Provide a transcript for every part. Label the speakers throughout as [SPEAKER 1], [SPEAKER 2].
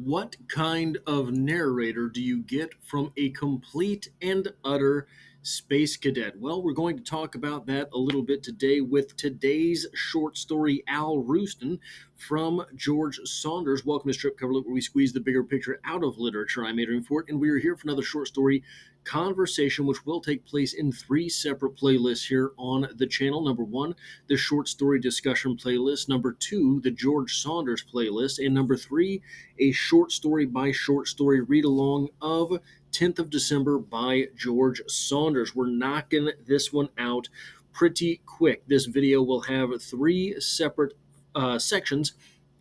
[SPEAKER 1] What kind of narrator do you get from a complete and utter space cadet? Well, we're going to talk about that a little bit today with today's short story, Al Roosten from George Saunders. Welcome to Strip Cover Look, where we squeeze the bigger picture out of literature. I'm Adrian Fort, and we are here for another short story conversation, which will take place in three separate playlists here on the channel. Number one, the short story discussion playlist. Number two, the George Saunders playlist. And number three, a short story by short story read along of 10th of December by George Saunders. We're knocking this one out pretty quick. This video will have three separate sections: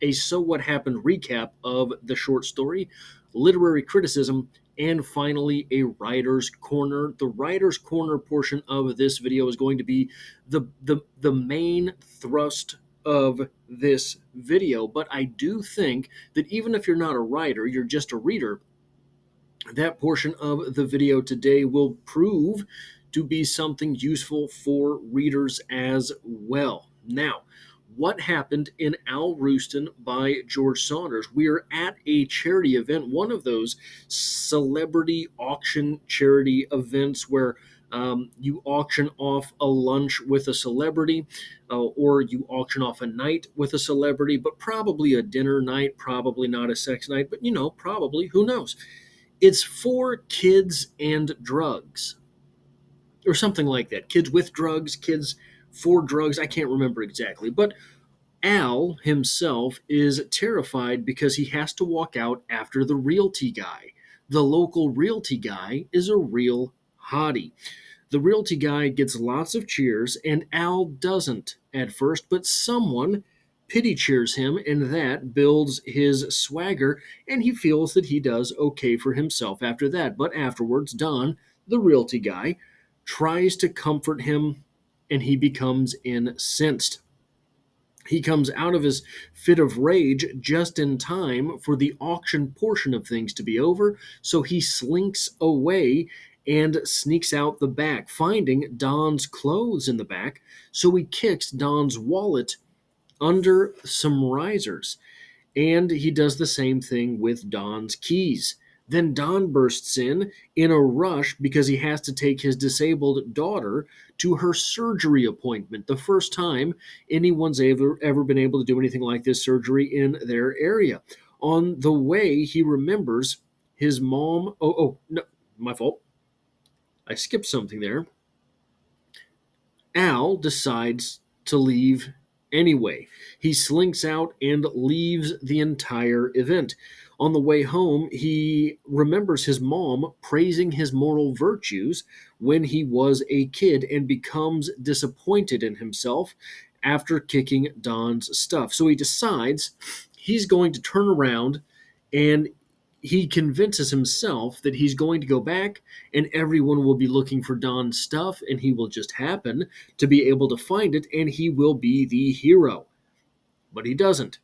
[SPEAKER 1] a So What Happened recap of the short story, literary criticism, and finally a writer's corner. The writer's corner portion of this video is going to be the main thrust of this video, but I do think that even if you're not a writer, you're just a reader, that portion of the video today will prove to be something useful for readers as well. Now, what happened in Al Roosten by George Saunders? We're at a charity event, one of those celebrity auction charity events where you auction off a lunch with a celebrity, or you auction off a night with a celebrity, but probably a dinner night, probably not a sex night, but probably, who knows? It's for kids and drugs, or something like that. Kids with drugs, kids for drugs. I can't remember exactly. But Al himself is terrified because he has to walk out after the realty guy. The local realty guy is a real hottie. The realty guy gets lots of cheers, and Al doesn't at first, but someone pity cheers him, and that builds his swagger, and he feels that he does okay for himself after that. But afterwards, Don, the realty guy, tries to comfort him, and he becomes incensed. He comes out of his fit of rage just in time for the auction portion of things to be over, so he slinks away and sneaks out the back, finding Don's clothes in the back, so he kicks Don's wallet under some risers, and he does the same thing with Don's keys. Then Don bursts in a rush because he has to take his disabled daughter to her surgery appointment. The first time anyone's ever been able to do anything like this surgery in their area. On the way, he remembers his mom. Oh, no, my fault. I skipped something there. Al decides to leave anyway. He slinks out and leaves the entire event. On the way home, he remembers his mom praising his moral virtues when he was a kid and becomes disappointed in himself after kicking Don's stuff. So he decides he's going to turn around, and he convinces himself that he's going to go back and everyone will be looking for Don's stuff, and he will just happen to be able to find it, and he will be the hero. But he doesn't.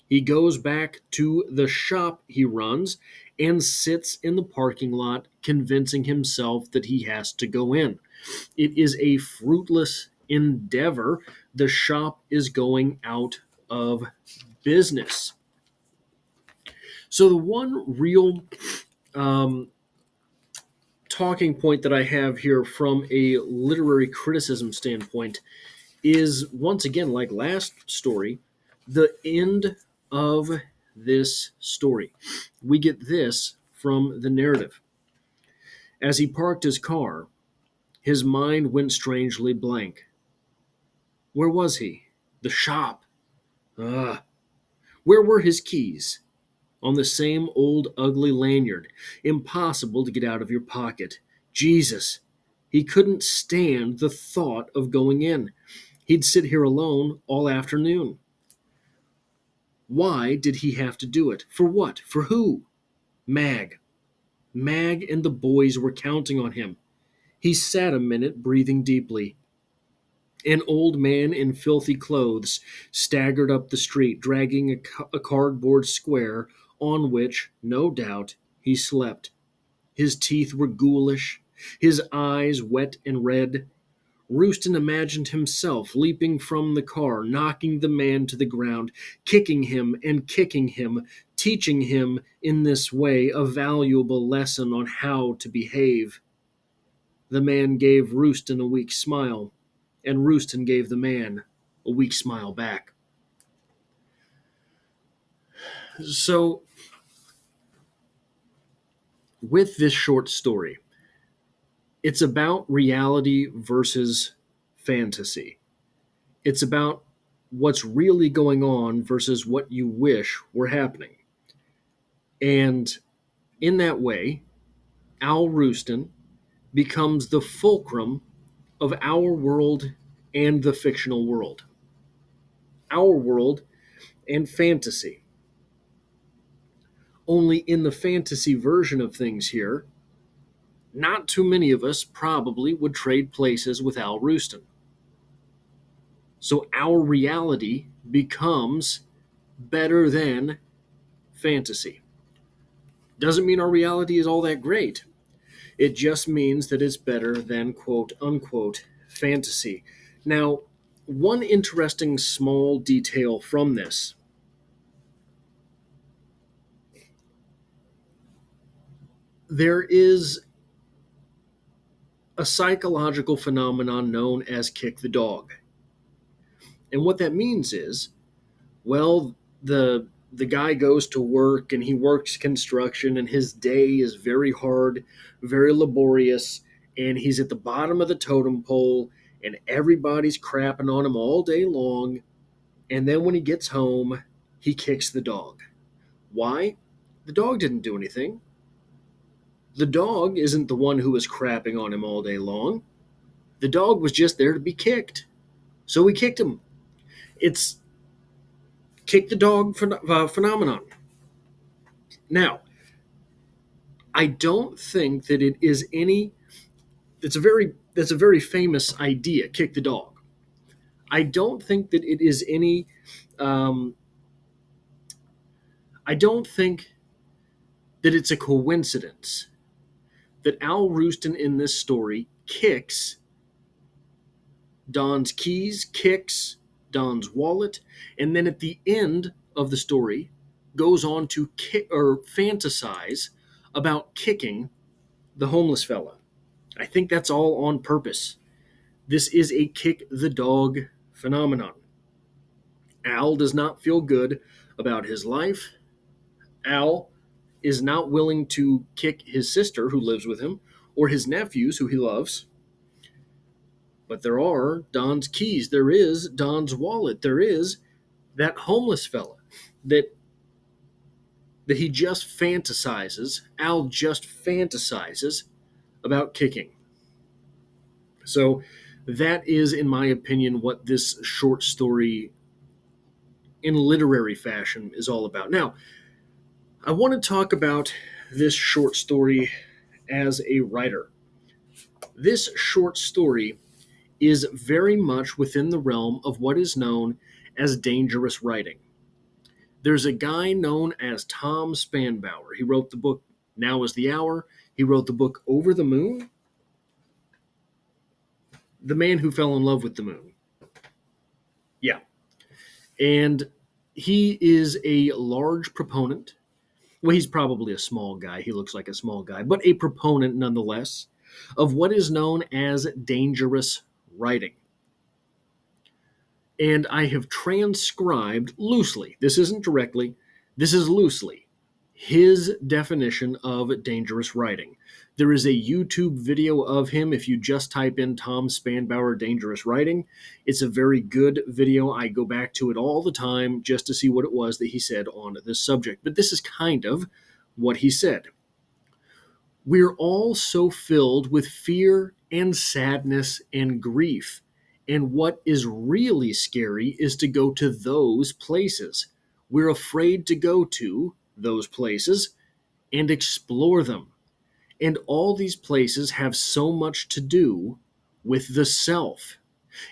[SPEAKER 1] He goes back to the shop he runs and sits in the parking lot, convincing himself that he has to go in. It is a fruitless endeavor. The shop is going out of business. So the one real talking point that I have here from a literary criticism standpoint is, once again, like last story, the end of this story. We get this from the narrative. As he parked his car, his mind went strangely blank. Where was he? The shop. Where were his keys? On the same old ugly lanyard. Impossible to get out of your pocket. Jesus. He couldn't stand the thought of going in. He'd sit here alone all afternoon. Why did he have to do it? For what? For who? Mag. Mag and the boys were counting on him. He sat a minute, breathing deeply. An old man in filthy clothes staggered up the street, dragging a cardboard square on which, no doubt, he slept. His teeth were ghoulish, his eyes wet and red. Roosten imagined himself leaping from the car, knocking the man to the ground, kicking him, teaching him in this way a valuable lesson on how to behave. The man gave Roosten a weak smile, and Roosten gave the man a weak smile back. So, with this short story, it's about reality versus fantasy. It's about what's really going on versus what you wish were happening. And in that way, Al Roosten becomes the fulcrum of our world and the fictional world. Our world and fantasy. Only in the fantasy version of things here, not too many of us probably would trade places with Al Roosten. So our reality becomes better than fantasy. Doesn't mean our reality is all that great. It just means that it's better than quote unquote fantasy. Now, one interesting small detail from this, there is a psychological phenomenon known as kick the dog. And what that means is, well, the guy goes to work and he works construction and his day is very hard, very laborious, and he's at the bottom of the totem pole and everybody's crapping on him all day long. And then when he gets home, he kicks the dog. Why? The dog didn't do anything. The dog isn't the one who was crapping on him all day long. The dog was just there to be kicked. So he kicked him. It's kick the dog phenomenon. Now, I don't think that it is any. That's a very famous idea. Kick the dog. I don't think that it is any. Um, I don't think that it's a coincidence that Al Roosten in this story kicks Don's keys, kicks Don's wallet, and then at the end of the story goes on to kick or fantasize about kicking the homeless fella. I think that's all on purpose. This is a kick the dog phenomenon. Al does not feel good about his life. Al is not willing to kick his sister who lives with him or his nephews who he loves. But there are Don's keys. There is Don's wallet. There is that homeless fella that he just fantasizes. Al just fantasizes about kicking. So that is, in my opinion, what this short story in literary fashion is all about. Now, I want to talk about this short story as a writer. This short story is very much within the realm of what is known as dangerous writing. There's a guy known as Tom Spanbauer. He wrote the book Now is the Hour. He wrote the book Over the Moon. The Man Who Fell in Love with the Moon. Yeah. And he is a large proponent. Well, he's probably a small guy. He looks like a small guy, but a proponent nonetheless of what is known as dangerous writing. And I have transcribed loosely, this isn't directly, this is loosely, his definition of dangerous writing. There is a YouTube video of him if you just type in Tom Spanbauer dangerous writing. It's a very good video. I go back to it all the time just to see what it was that he said on this subject. But this is kind of what he said. We're all so filled with fear and sadness and grief. And what is really scary is to go to those places. We're afraid to go to those places and explore them. And all these places have so much to do with the self.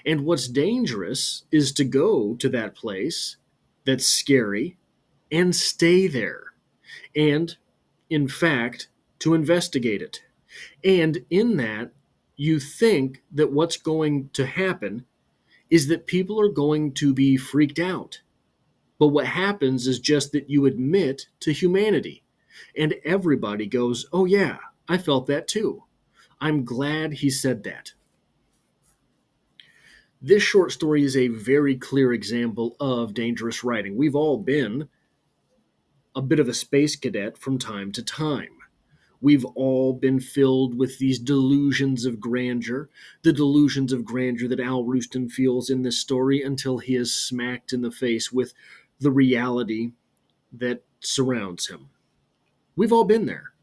[SPEAKER 1] And what's dangerous is to go to that place that's scary and stay there. And, in fact, to investigate it. And in that, you think that what's going to happen is that people are going to be freaked out. But what happens is just that you admit to humanity, and everybody goes, "Oh, yeah, I felt that too. I'm glad he said that." This short story is a very clear example of dangerous writing. We've all been a bit of a space cadet from time to time. We've all been filled with these delusions of grandeur, the delusions of grandeur that Al Roosten feels in this story until he is smacked in the face with the reality that surrounds him. We've all been there.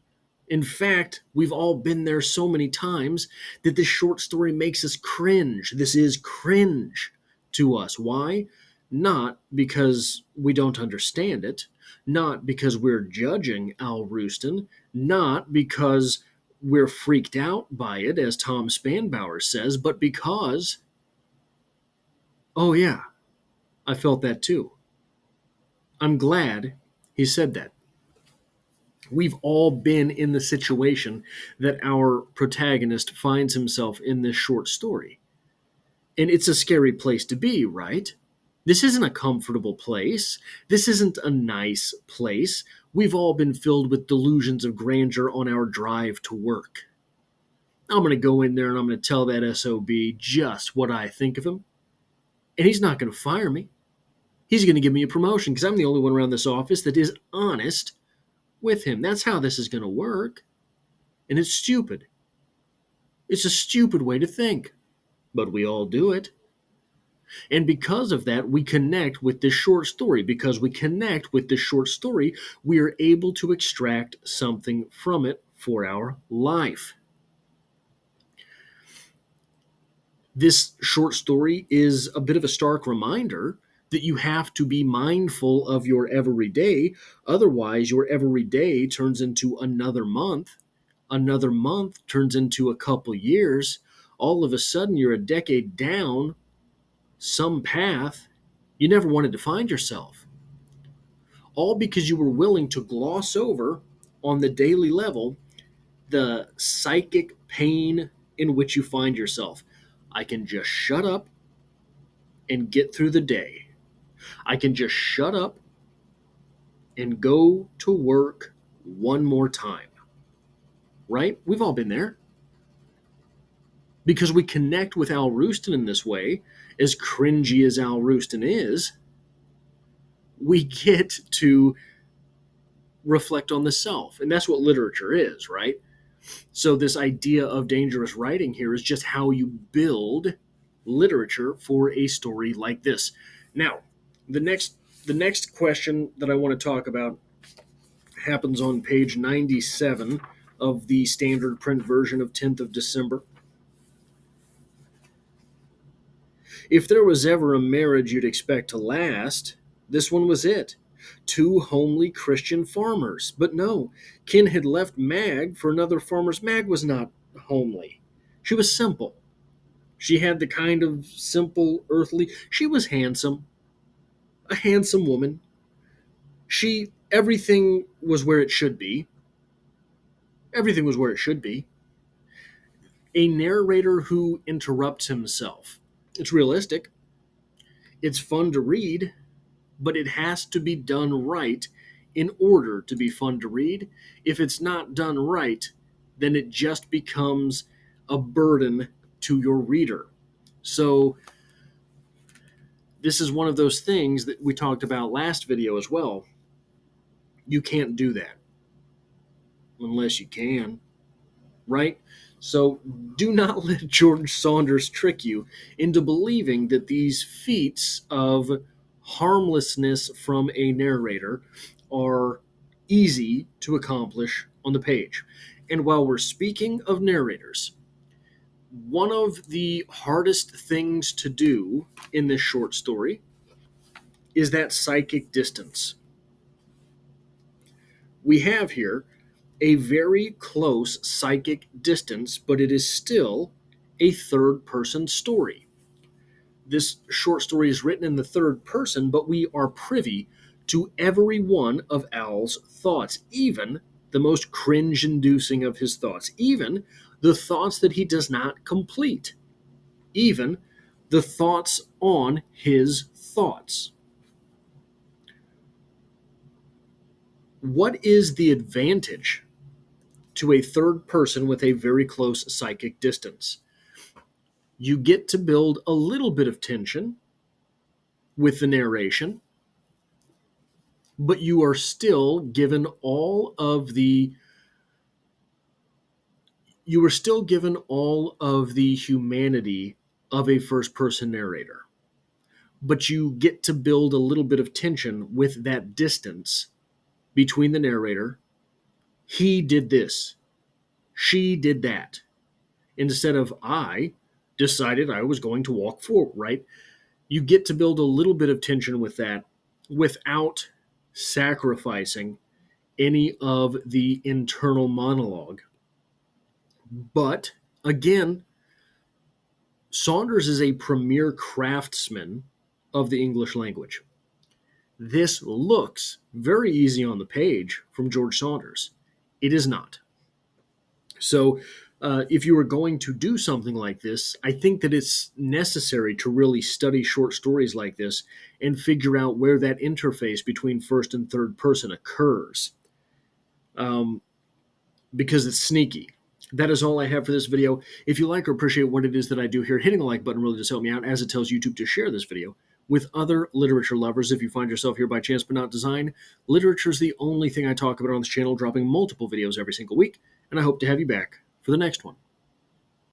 [SPEAKER 1] In fact, we've all been there so many times that this short story makes us cringe. This is cringe to us. Why? Not because we don't understand it, not because we're judging Al Roosten, not because we're freaked out by it, as Tom Spanbauer says, but because, oh yeah, I felt that too. I'm glad he said that. We've all been in the situation that our protagonist finds himself in this short story. And it's a scary place to be, right? This isn't a comfortable place. This isn't a nice place. We've all been filled with delusions of grandeur on our drive to work. I'm going to go in there and I'm going to tell that SOB just what I think of him. And he's not going to fire me. He's going to give me a promotion because I'm the only one around this office that is honest with him. That's how this is going to work. And it's stupid. It's a stupid way to think, but we all do it. And because of that, we connect with this short story. Because we connect with this short story, we are able to extract something from it for our life. This short story is a bit of a stark reminder that you have to be mindful of your everyday. Otherwise, your everyday turns into another month. Another month turns into a couple years. All of a sudden, you're a decade down some path you never wanted to find yourself. All because you were willing to gloss over on the daily level the psychic pain in which you find yourself. I can just shut up and get through the day. I can just shut up and go to work one more time. Right? We've all been there. Because we connect with Al Roosten in this way, as cringy as Al Roosten is, we get to reflect on the self. And that's what literature is, right? So this idea of dangerous writing here is just how you build literature for a story like this. Now, the next question that I want to talk about happens on page 97 of the standard print version of 10th of December. If there was ever a marriage you'd expect to last, this one was it. Two homely Christian farmers. But no, Ken had left Mag for another farmer's. Mag was not homely. She was simple. She had the kind of simple, earthly. She was handsome. A handsome woman. Everything was where it should be. Everything was where it should be. A narrator who interrupts himself. It's realistic. It's fun to read, but it has to be done right in order to be fun to read. If it's not done right, then it just becomes a burden to your reader. So this is one of those things that we talked about last video as well. You can't do that unless you can, right? So do not let George Saunders trick you into believing that these feats of harmlessness from a narrator are easy to accomplish on the page. And while we're speaking of narrators, one of the hardest things to do in this short story is that psychic distance. We have here a very close psychic distance, but it is still a third-person story. This short story is written in the third person, but we are privy to every one of Al's thoughts, even the most cringe-inducing of his thoughts, even the thoughts that he does not complete, even the thoughts on his thoughts. What is the advantage to a third person with a very close psychic distance? You get to build a little bit of tension with the narration, but you are still given all of the humanity of a first person narrator. But you get to build a little bit of tension with that distance between the narrator. He did this, she did that, instead of I decided I was going to walk forward, right? You get to build a little bit of tension with that without sacrificing any of the internal monologue. But again, Saunders is a premier craftsman of the English language. This looks very easy on the page from George Saunders. It is not. So, if you were going to do something like this, I think that it's necessary to really study short stories like this and figure out where that interface between first and third person occurs, because it's sneaky. That is all I have for this video. If you like or appreciate what it is that I do here, hitting the like button really does help me out, as it tells YouTube to share this video with other literature lovers. If you find yourself here by chance but not design, literature is the only thing I talk about on this channel, dropping multiple videos every single week, and I hope to have you back for the next one.